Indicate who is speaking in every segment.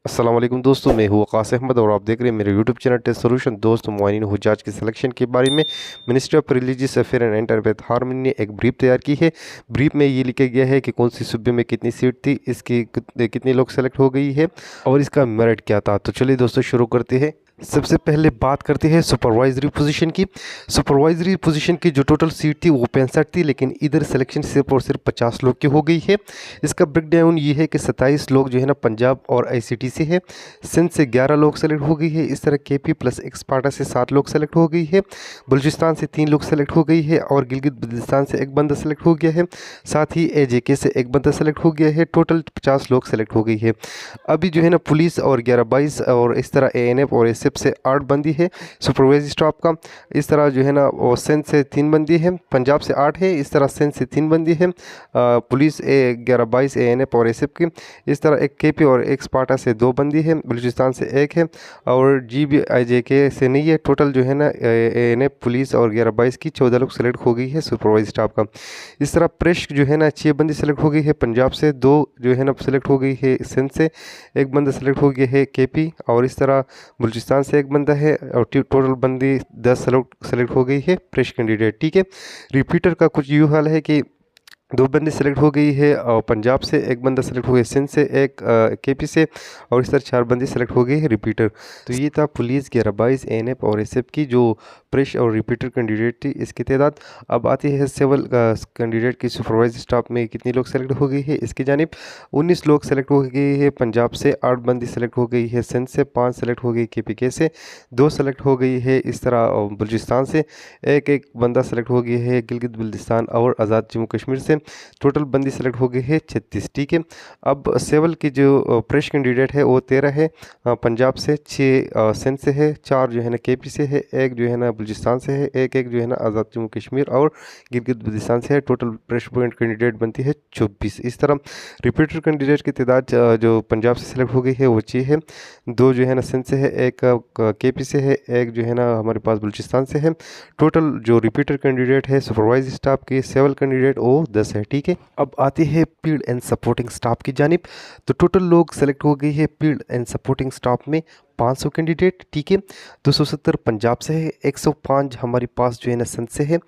Speaker 1: अस्सलाम वालेकुम दोस्तों, मैं हूँ वक़ास अहमद और आप देख रहे हैं मेरे यूट्यूब चैनल टेस्ट सॉल्यूशन। दोस्तों, मुआयनीन हुज्जाज की सिलेक्शन के बारे में ministry of religious affair and interfaith harmony ने एक ब्रीफ तैयार की है। ब्रीफ में ये लिखा गया है कि कौन सी सूबे में कितनी सीट थी, इसकी कितने लोग सेलेक्ट हो गई है और इसका मेरिट क्या था। तो चलिए दोस्तों शुरू करते हैं। सबसे पहले बात करते हैं सुपरवाइजरी पोजीशन की। सुपरवाइजरी पोजीशन की जो टोटल सीट थी वो 65 थी, लेकिन इधर सिलेक्शन सिर्फ और सिर्फ 50 लोग की हो गई है। इसका ब्रेक डाउन ये है कि 27 लोग जो है ना पंजाब और आईसीटी से है। सिंध से 11 लोग सेलेक्ट हो गई है। इस तरह केपी प्लस एक्सपार्टा से 7 लोग सेलेक्ट हो गई है। बलूचिस्तान से 3 लोग सेलेक्ट हो गई है और गिलगित बल्तिस्तान से एक बंदा सेलेक्ट हो गया है। साथ ही एजेके से एक बंदा सेलेक्ट हो गया है। टोटल 50 लोग सेलेक्ट हो गई है। अभी जो है ना पुलिस और 11-22 और इस तरह एएनएफ और एसएफ से 8 बंदी है सुपरवाइजरी स्टाफ का। इस तरह जो है ना वो सिंध से 3 बंदी है, पंजाब से 8 है। इस तरह सिंध से 3 बंदी है, पुलिस 11-22 एएनएफ और एसएफ की। इस तरह एक केपी और एक स्पार्टा से 2 बंदी है, बलूचिस्तान से 1 है और जीबीआईजेके से नहीं है। टोटल जो है ना एएनएफ पुलिस और 11-22 की 14 लोग सेलेक्ट हो गई है सुपरवाइजरी स्टाफ का। इस तरह प्रेस जो है ना 6 बंदी सेलेक्ट हो गई है पंजाब से, 2 जो है ना सेलेक्ट हो गई है सिंध से, एक बंदा सेलेक्ट हो गया है केपी और इस तरह बलूचिस्तान से एक बंदा है और टोटल बंदी 10 सेलेक्ट हो गई है प्रेस कैंडिडेट। ठीक है, रिपीटर का कुछ यूँ हाल है कि 2 बंदी सेलेक्ट हो गई है और पंजाब से, एक बंदा सेलेक्ट हो गया सिंध से, एक केपी से और इस तरह 4 बंदी सेलेक्ट हो गई है रिपीटर। तो ये था पुलिस 11-22 एएनएफ और एसएफ की जो प्रेस और रिपीटर कैंडिडेट थी, इसकी तादाद। अब आती है सिविल कैंडिडेट की सुपरवाइजर स्टाफ में कितनी लोग सेलेक्ट हो गई है इसकी जानिब। 19 लोग सेलेक्ट हो गई है पंजाब से, 8 बंदी सेलेक्ट हो गई है सिंध से, 5 सेलेक्ट हो गई केपीके से, 2 सेलेक्ट हो गई है इस तरह बलूचिस्तान से, एक बंदा सेलेक्ट हो गया है गिलगित बल्तिस्तान और आज़ाद जम्मू कश्मीर से। टोटल बंदी सेलेक्ट हो गई है 36। ठीक है, अब सिविल की जो प्रेस कैंडिडेट है वो 13 है, पंजाब से 6 सिंध से है, 4 जो है ना केपी से है, एक जो है ना बलूचिस्तान से है, एक जो है ना आज़ाद जम्मू कश्मीर और गिलगित बल्तिस्तान से है। टोटल प्रेस पॉइंट कैंडिडेट बनती है 24। इस तरह रिपीटर कैंडिडेट की तादाद जो पंजाब से सेलेक्ट हो गई है वो 6 है, 2 जो है ना सिंध से है, एक केपी से है, एक जो है ना हमारे पास बलूचिस्तान से है। टोटल जो रिपीटर कैंडिडेट है सुपरवाइजर स्टाफ के सिविल कैंडिडेट वो 10 है। ठीक है, अब आती है फील्ड एंड सपोर्टिंग स्टाफ की जानिब। तो टोटल लोग सेलेक्ट हो गई है फील्ड एंड सपोर्टिंग स्टाफ में 500 कैंडिडेट। ठीक है, 270 पंजाब से है, 105 हमारे पास जो है ना सिंध से है,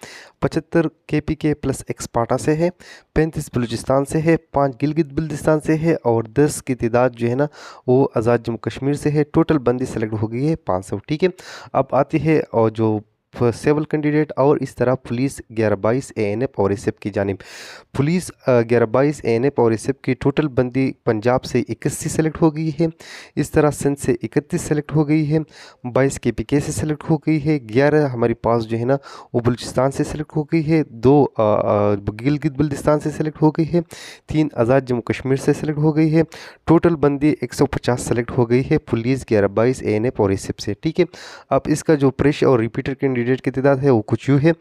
Speaker 1: 75 केपी के प्लस एक्सपार्टा से है, 35 बलूचिस्तान से है, 5 गिलगित बल्तिस्तान से है और 10 की तादाद जो है ना वो आज़ाद जम्मू कश्मीर से है। टोटल बंदी सेलेक्ट हो गई है 500। ठीक है, अब आती है और जो सिविल कैंडिडेट और इस तरह पुलिस 11-22 एएनएफ और एसएफ की जानिब। पुलिस 11-22 एएनएफ और एसएफ की टोटल बंदी पंजाब से 81 सेलेक्ट हो गई है, इस तरह सिंध से 31 सेलेक्ट हो गई है, 22 केपीके से सेलेक्ट हो गई है, 11 हमारे पास जो है ना वो बलूचिस्तान से सेलेक्ट हो गई है, 2 गिलगित बल्तिस्तान से सेलेक्ट हो गई है, 3 आज़ाद जम्मू कश्मीर से सेलेक्ट हो गई है। टोटल बंदी 150 सेलेक्ट हो गई है पुलिस 11-22 एएनएफ और एसएफ से। ठीक है, अब इसका जो प्रेस और रिपीटर कैंडिडेट की तादाद है वो कुछ यूँ है।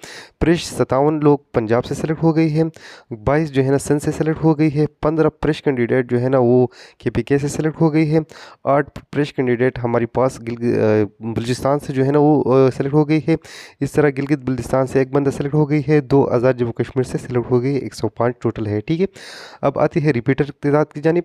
Speaker 1: प्रेस 57 लोग पंजाब से सेलेक्ट हो गई है, 22 जो है ना सिंध से सेलेक्ट हो गई है, 15 प्रेस कैंडिडेट जो है ना वो केपीके से सेलेक्ट हो गई है, 8 प्रेस कैंडिडेट हमारे पास बलूचिस्तान से जो है ना वो सेलेक्ट हो गई है। इस तरह गिलगित बल्तिस्तान से एक बंदा सेलेक्ट हो गई है, 2 आज़ाद जम्मू कश्मीर से सेलेक्ट हो गई है, 105 टोटल है। ठीक है, अब आती है रिपीटर तादाद की जानिब।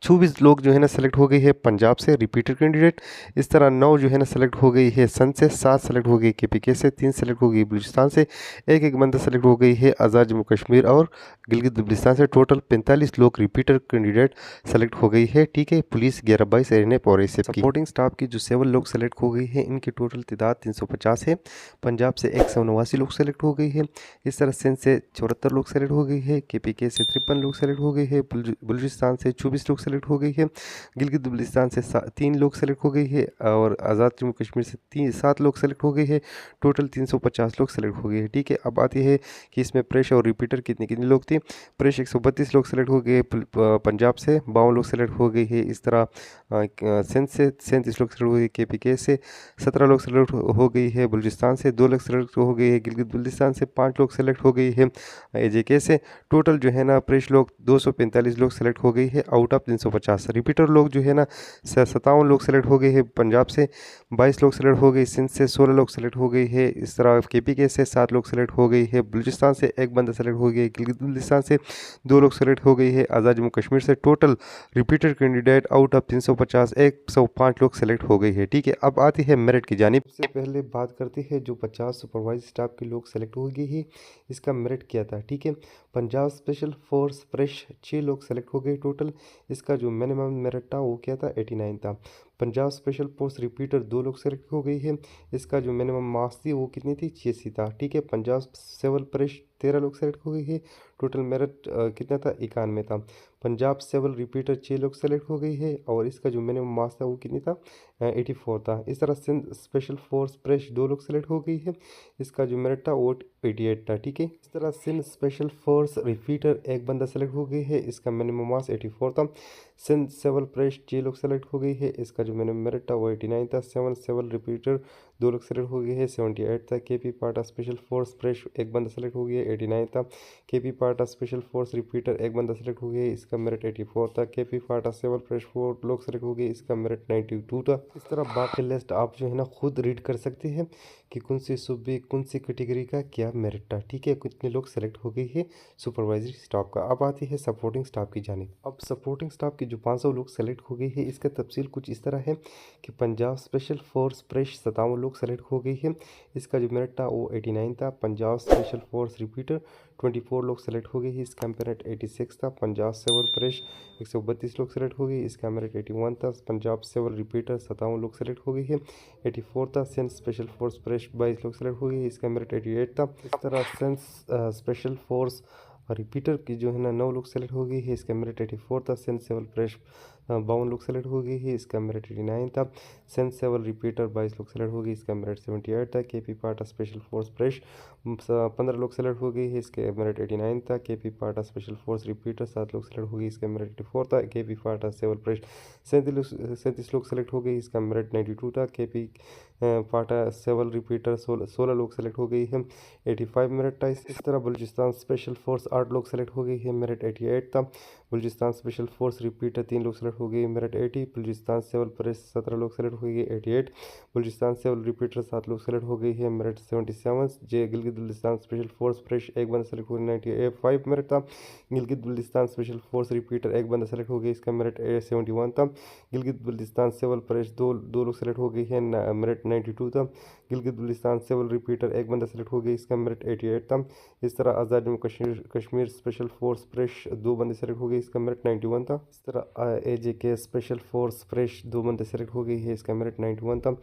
Speaker 1: 24 लोग जो है ना सेलेक्ट हो गई है पंजाब से रिपीटर कैंडिडेट। इस तरह 9 जो है ना सेलेक्ट हो गई है सिंध से, 7 सेलेक्ट हो गई केपीके से, 3 सेलेक्ट हो गई बलूचिस्तान से, एक बंदा सेलेक्ट हो गई है आज़ाद जम्मू कश्मीर और गिलगित बल्तिस्तान से। टोटल 45 लोग रिपीटर कैंडिडेट सेलेक्ट हो गई है। ठीक है, पुलिस 11-22 एएनएफ और एसएफ की। सपोर्टिंग स्टाफ की जो 7 लोग सेलेक्ट हो गई है इनकी टोटल तादाद 350 है। पंजाब से 189 लोग सेलेक्ट हो गई है, इस तरह सिंध से 74 लोग सेलेक्ट हो गई है, केपीके से 53 लोग सेलेक्ट हो गई है, बलूचिस्तान से 24 लोग सेलेक्ट हो गई है, गिलगित बल्तिस्तान से 3 लोग सेलेक्ट हो गई है और आज़ाद जम्मू कश्मीर से 7 लोग सेलेक्ट हो गई है। टोटल 350 लोग सेलेक्ट हो गए हैं। ठीक है, अब आती है कि इसमें प्रेस और रिपीटर कितने कितने लोग थे। प्रेस 132 लोग सेलेक्ट हो गए पंजाब से, 52 लोग सेलेक्ट हो गई है इस तरह सिंध से, 37 लोग सेलेक्ट हो गए केपीके से, 17 लोग सेलेक्ट हो गई है बलूचिस्तान से, 2 लोग सेलेक्ट हो गई है गिलगित बल्तिस्तान से, 5 लोग सेलेक्ट हो गई है एजेके से। टोटल जो है ना प्रेस लोग 245 लोग सेलेक्ट हो गई है आउट ऑफ 350। रिपीटर लोग जो है ना 57 लोग सेलेक्ट हो गए हैं। पंजाब से 22 लोग सेलेक्ट हो गए, सिंध से 16 लोग सेलेक्ट हो गए है। इस तरह KPK से 7 लोग सेलेक्ट हो गई है, बलूचिस्तान से एक बंदा सेलेक्ट हो गया, गिलगित बल्तिस्तान से 2 लोग सेलेक्ट हो गई है। आज़ाद जम्मू कश्मीर से total repeated candidate out of 350 105 लोग सेलेक्ट हो गई है। ठीक है, अब आती है मेरिट की जानिब। सबसे पहले बात करते हैं जो 50 सुपरवाइजर स्टाफ के लोग सेलेक्ट हो गए हैं, इसका मेरिट क्या था। ठीक है, पंजाब स्पेशल फोर्स फ्रेश 6 लोग सेलेक्ट हो गए टोटल। इसका जो मिनिमम मेरिट था वो क्या था, 89 था। पंजाब स्पेशल फोर्स रिपीटर 2 लोग सेलेक्ट हो गई है। इसका जो मिनिमम मार्क्स थी वो कितनी थी, 86 था। ठीक है, पंजाब सिविल फ्रेश 13 लोग सेलेक्ट हो गई है। टोटल मेरिट कितना था, 91 था। पंजाब सिविल रिपीटर 6 लोग सेलेक्ट हो गई है और इसका जो मिनिमम मार्क्स था वो कितनी था, 84 था। इस तरह सिंध स्पेशल फोर्स फ्रेश 2 लोग सेलेक्ट हो गई है। इसका जो मेरिट था वो 88 था। ठीक है, इस तरह सिंध स्पेशल फोर्स रिपीटर एक बंदा सेलेक्ट हो गई है। इसका मिनिमम मार्क्स 84 था। सिंध सिविल फ्रेश 6 लोग सेलेक्ट हो गई है। इसका जो मिनिमम मेरिट था वो 89 था। 7 सिविल रिपीटर 2 लोग सेलेक्ट हो गए हैं, 78 था। KP पार्टा स्पेशल फोर्स फ्रेश एक बंदा सेलेक्ट हो गया है, 89 था। KP पार्टा स्पेशल फोर्स रिपीटर एक बंदा सेलेक्ट हो गया है, इसका मेरिट 84 था। KP पार्टा सिविल फ्रेश 4 लोग सेलेक्ट हो गए, इसका मेरिट 92 था। इस तरह बाकी लिस्ट आप जो है ना खुद रीड कर सकते हैं कि कौन सी सूबे कौन सी कैटेगरी का क्या मेरिट था। ठीक है, कितने लोग सेलेक्ट हो गए हैं सुपरवाइजरी स्टाफ का। अब आती है सपोर्टिंग स्टाफ की जानिब। अब सपोर्टिंग स्टाफ की जो 500 लोग सेलेक्ट हो गए हैं, इसका तफसील कुछ इस तरह है कि पंजाब स्पेशल फोर्स फ्रेश 57 लोग सेलेक्ट हो गई है। इसका जो मेरिट था वो 89 था। पंजाब स्पेशल फोर्स रिपीटर 24 लोग सेलेक्ट हो गई है, इसका मेरिट 86 था। पंजाब सिविल फ्रेश 132 लोग सेलेक्ट हो गई, इसका मेरिट 81 था। पंजाब सिविल रिपीटर 57 लोग सेलेक्ट हो गई है, 84 था। सिंध स्पेशल फोर्स फ्रेश 22 लोग सेलेक्ट हो गई, इसका मेरिट 88 था। इस तरह सिंध स्पेशल फोर्स रिपीटर की जो है ना 9 लोग सेलेक्ट हो गई है, इसका मेरिट 84 था। सिंध सिविल फ्रेश 52 लोग सेलेक्ट हो गई है, इसका मेरिट 89 था। सिंध सिविल रिपीटर 22 लोग सेलेक्ट हो गई, इसका मेरिट 78 था। KP पार्टा स्पेशल फोर्स फ्रेश 15 लोग सेलेक्ट हो गई है, इसका मेरिट 89 था। KP पार्टा स्पेशल फोर्स रिपीटर 7 लोग सेलेक्ट हो गई, इसका मेरिट 84 था। KP पार्टा सिविल फ्रेश 37 लोग सेलेक्ट हो गई, इसका मेरिट 92 था। KP पार्टा सिविल रिपीटर 16 लोग सेलेक्ट हो गई है, 85 मेरिट था। इस तरह बलूचिस्तान स्पेशल फोर्स 8 लोग सेलेक्ट हो गई है, मेरिट 88 था। बलूचिस्तान स्पेशल फोर्स रिपीटर 3 लोग सेलेक्ट हो गई, मेरिट 80। बलूचिस्तान सिविल फ्रेश 17 लोग सेलेक्ट हो गई, 88। बलूचिस्तान सिविल रिपीटर 7 लोग सेलेक्ट हो गई है, merit 77। Gilgit Baltistan special force fresh एक बंदा सेलेक्ट हो गई, 95 मेरिट था। Gilgit Baltistan special force repeater एक बंदा सेलेक्ट हो गई, इसका मेरिट 71 था। गिलगित बल्तिस्तान सिविल फ्रेश दो लोग सेलेक्ट हो गई है, मेरिट 92 था। गिलगित बल्तिस्तान सिविल रिपीटर एक बंदा सेलेक्ट हो गई, इसका मेरिट 88 था। इस तरह Azad Jammu Kashmir special force fresh 2 बंदे सेलेक्ट हो गए, इसका मेरिट 91 था। इस तरह AJK स्पेशल फोर्स फ्रेश 2 बंदे सेलेक्ट हो गई है, इसका मेरिट 91 था।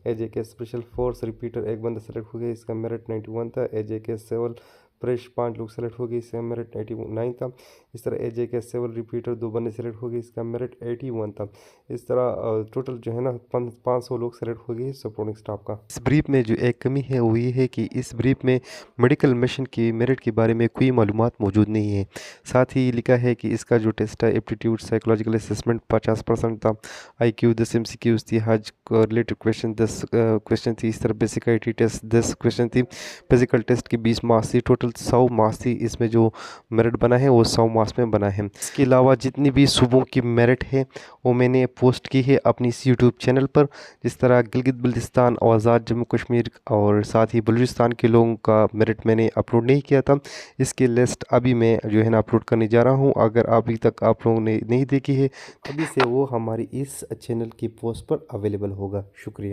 Speaker 1: AJK स्पेशल फोर्स रिपीटर एक बंदा सेलेक्ट हो गया, इसका मेरिट 91 था। AJK सिविल फ्रेश 5 लोग सेलेक्ट हो गए, इसका मेरिट 89 था। इस तरह AJK सिविल रिपीटर 2 बंदे सेलेक्ट हो गए, इसका मेरिट 81 था। इस तरह टोटल जो है ना 500 लोग सेलेक्ट हो गए सपोर्टिंग स्टाफ का। इस ब्रीफ में जो एक कमी है वो ये है कि इस ब्रीफ में मेडिकल मिशन की मेरिट के बारे में कोई मालूमात मौजूद नहीं है। साथ ही लिखा है कि इसका जो टेस्ट है एप्टीट्यूड साइकोलॉजिकल असेसमेंट 50% था। IQ 10 MCQs थी, हज रिलेटेड क्वेश्चन 10 क्वेश्चन थी। इस तरह बेसिक IT टेस्ट 10 क्वेश्चन थी। फिजिकल टेस्ट की 20 मार्क्स थी। टोटल 100 मार्क्स थी। इसमें जो मेरिट बना है वो 100 मार्क्स में बना है। इसके अलावा जितनी भी सूबों की मेरिट है वो मैंने पोस्ट की है अपनी इस यूट्यूब चैनल पर। जिस तरह गिलगित बल्तिस्तान और आज़ाद जम्मू कश्मीर और साथ ही बलूचिस्तान के लोगों का मेरिट मैंने अपलोड नहीं किया था। इसकी लिस्ट अभी मैं जो है ना अपलोड करने जा रहा हूँ। अगर अभी तक आप लोगों ने नहीं देखी है अभी से वो हमारी इस चैनल की पोस्ट पर अवेलेबल होगा। शुक्रिया।